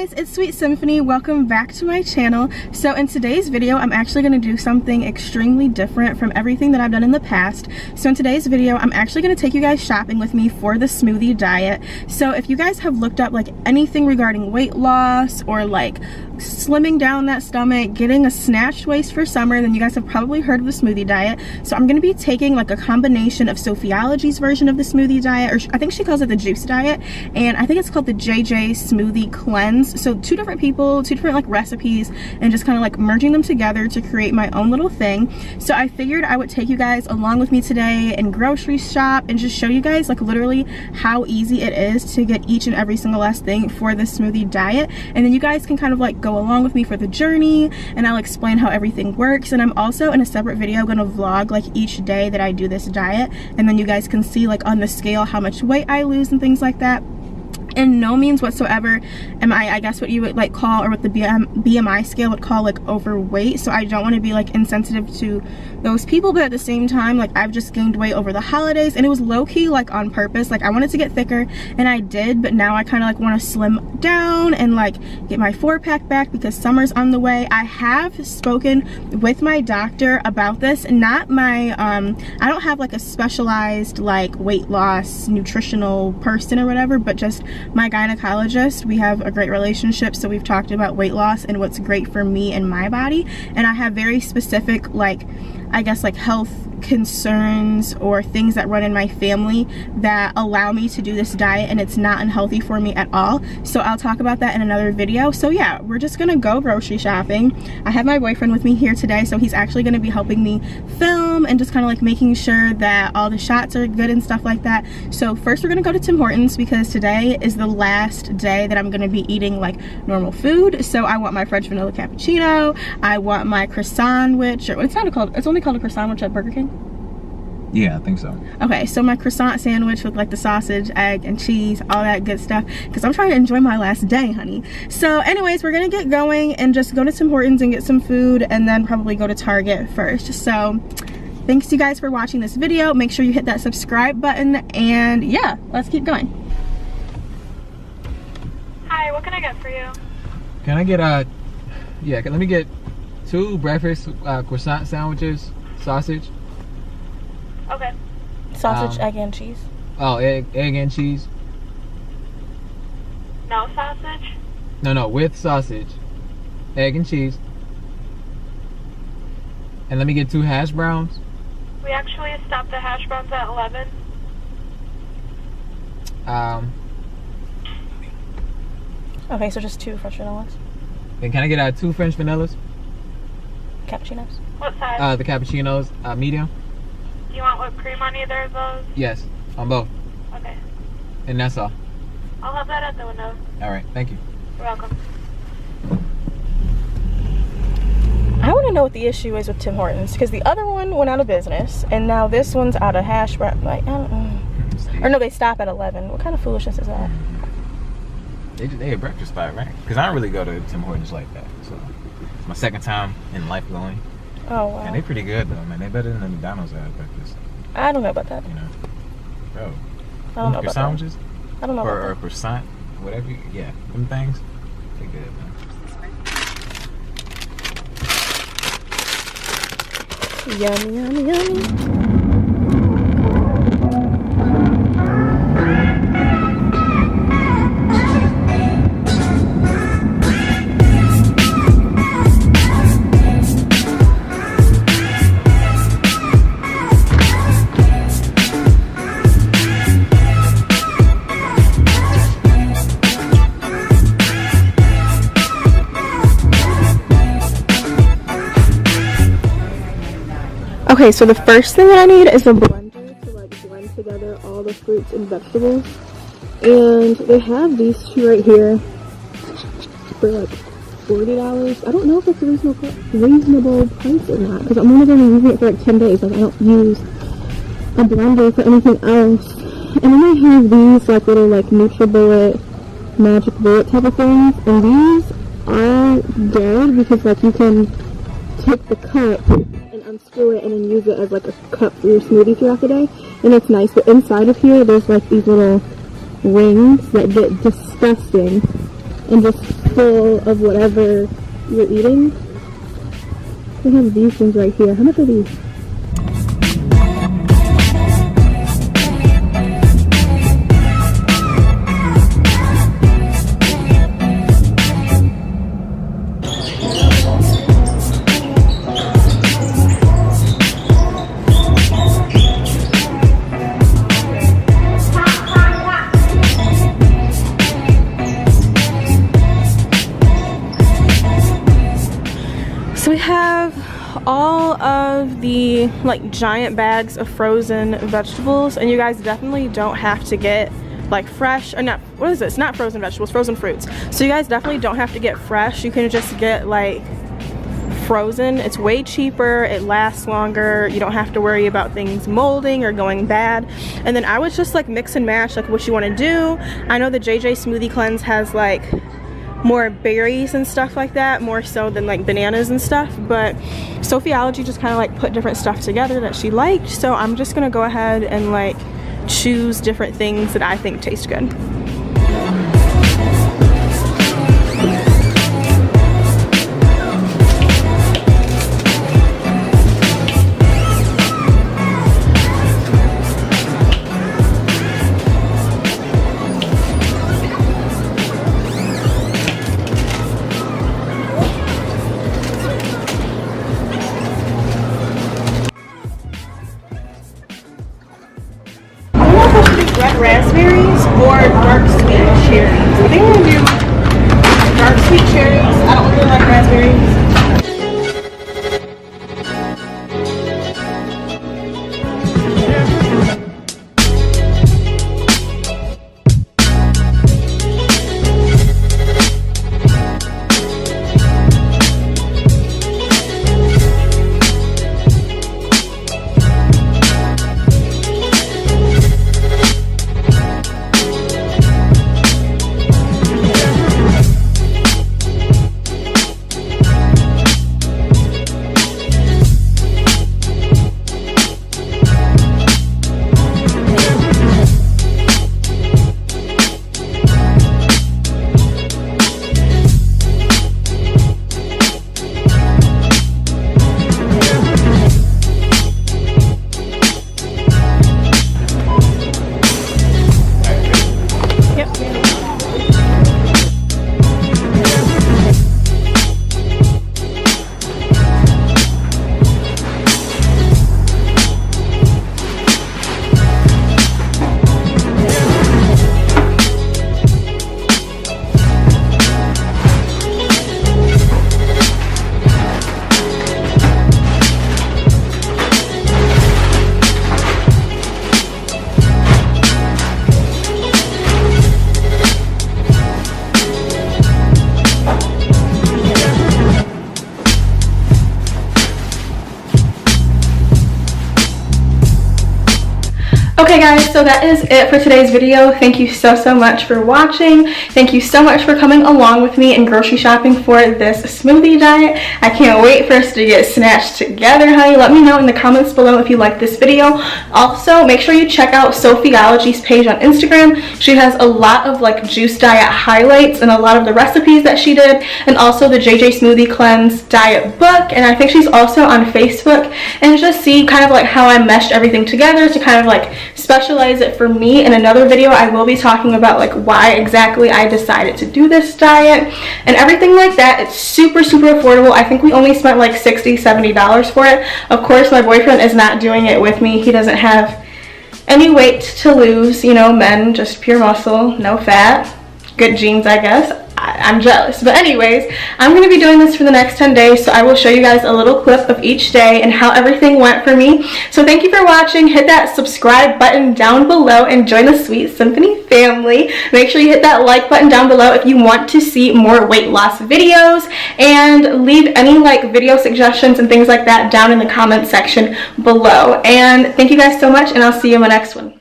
guys, it's Sweet Symphony. Welcome back to my channel. So in today's video, I'm actually going to do something extremely different from everything that I've done in the past. So in today's video, I'm actually going to take you guys shopping with me for the smoothie diet. So if you guys have looked up like anything regarding weight loss or like slimming down that stomach, getting a snatched waist for summer, then you guys have probably heard of the smoothie diet. So I'm going to be taking like a combination of Sophiology's version of the smoothie diet, or I think she calls it the juice diet, and I think it's called the JJ smoothie cleanse. So two different people, two different like recipes, and just kind of like merging them together to create my own little thing. So I figured I would take you guys along with me today and grocery shop and just show you guys like literally how easy it is to get each and every single last thing for the smoothie diet, and then you guys can kind of like go along with me for the journey, and I'll explain how everything works. And I'm also in a separate video going to vlog like each day that I do this diet, and then you guys can see like on the scale how much weight I lose and things like that. In no means whatsoever am I guess what you would like call, or what the BMI scale would call like overweight. So I don't want to be like insensitive to those people, but at the same time, like I've just gained weight over the holidays, and it was low-key like on purpose. Like I wanted to get thicker, and I did, but now I kind of like want to slim down and like get my 4-pack back because summer's on the way. I have spoken with my doctor about this, not my I don't have like a specialized like weight loss nutritional person or whatever, but just my gynecologist. We have a great relationship, so we've talked about weight loss and what's great for me and my body, and I have very specific like I guess like health concerns or things that run in my family that allow me to do this diet, and it's not unhealthy for me at all. So I'll talk about that in another video. So yeah, we're just gonna go grocery shopping. I have my boyfriend with me here today, so he's actually gonna be helping me film and just kind of like making sure that all the shots are good and stuff like that. So first we're gonna go to Tim Hortons because today is the last day that I'm gonna be eating like normal food. So I want my French vanilla cappuccino, I want my croissant, which, or it's not called, it's only called a croissant at Burger King. Yeah, I think so. Okay, so my croissant sandwich with like the sausage, egg, and cheese, all that good stuff, because I'm trying to enjoy my last day, honey. So anyways, we're gonna get going and just go to Tim Hortons and get some food, and then probably go to Target first. So thanks you guys for watching this video. Make sure you hit that subscribe button, and yeah, let's keep going. Hi, what can I get for you? Can I get yeah, let me get 2 breakfast croissant sandwiches, sausage. Okay. Sausage, egg, and cheese. Oh, egg and cheese. No sausage? No, with sausage, egg and cheese. And let me get 2 hash browns. We actually stopped the hash browns at 11. Okay, so just 2 French vanillas. And can I get 2 French vanillas? Cappuccinos. What size? The cappuccinos, medium. Do you want whipped cream on either of those? Yes, on both. Okay. And that's all. I'll have that at the window. All right, thank you. You're welcome. I want to know what the issue is with Tim Hortons, because the other one went out of business, and now this one's out of hash brown. Like, I don't know. Or no, they stop at 11. What kind of foolishness is that? They a breakfast spot, right? Because I don't really go to Tim Hortons like that. So it's my second time in life going. Oh wow. And they pretty good though, man. They better than the McDonald's at breakfast. I don't know about that. You know, bro. I don't know about sandwiches? I don't know about or croissant, whatever. Yeah, them things. They good, man. Yummy, yummy, yummy. Okay, so the first thing that I need is a blender to like blend together all the fruits and vegetables. And they have these 2 right here for like $40. I don't know if it's a reasonable price or not, because I'm only going to be using it for like 10 days. Like I don't use a blender for anything else. And then they have these like little like NutriBullet, Magic Bullet type of things. And these are good because like you can take the cup and unscrew it and then use it as like a cup for your smoothie throughout the day, and it's nice. But inside of here there's like these little rings that get disgusting and just full of whatever you're eating. They have these things right here. How much are these? So we have all of the like giant bags of frozen vegetables, and you guys definitely don't have to get like fresh, or not, what is this? Not frozen vegetables, frozen fruits. So you guys definitely don't have to get fresh. You can just get like frozen. It's way cheaper, it lasts longer, you don't have to worry about things molding or going bad. And then I would just like mix and match like what you want to do. I know the JJ Smoothie Cleanse has like more berries and stuff like that, more so than like bananas and stuff, but Sophiology just kind of like put different stuff together that she liked, so I'm just gonna go ahead and like choose different things that I think taste good. Red raspberries or dark sweet cherries. I think I'm gonna do dark sweet cherries. I don't really like raspberries. Okay guys, so that is it for today's video. Thank you so much for watching. Thank you so much for coming along with me and grocery shopping for this smoothie diet. I can't wait for us to get snatched together, honey. Let me know in the comments below if you like this video. Also, make sure you check out Sophiology's page on Instagram. She has a lot of like juice diet highlights and a lot of the recipes that she did, and also the JJ Smoothie Cleanse diet book, and I think she's also on Facebook, and just see kind of like how I meshed everything together to kind of like specialize it for me. In another video I will be talking about like why exactly I decided to do this diet and everything like that. It's super affordable. I think we only spent like $60-70 for it. Of course my boyfriend is not doing it with me. He doesn't have any weight to lose, you know, men, just pure muscle, no fat, good genes, I guess. I'm jealous. But anyways, I'm going to be doing this for the next 10 days, so I will show you guys a little clip of each day and how everything went for me. So thank you for watching. Hit that subscribe button down below and join the Sweet Symphony family. Make sure you hit that like button down below if you want to see more weight loss videos, and leave any like video suggestions and things like that down in the comment section below. And thank you guys so much, and I'll see you in my next one.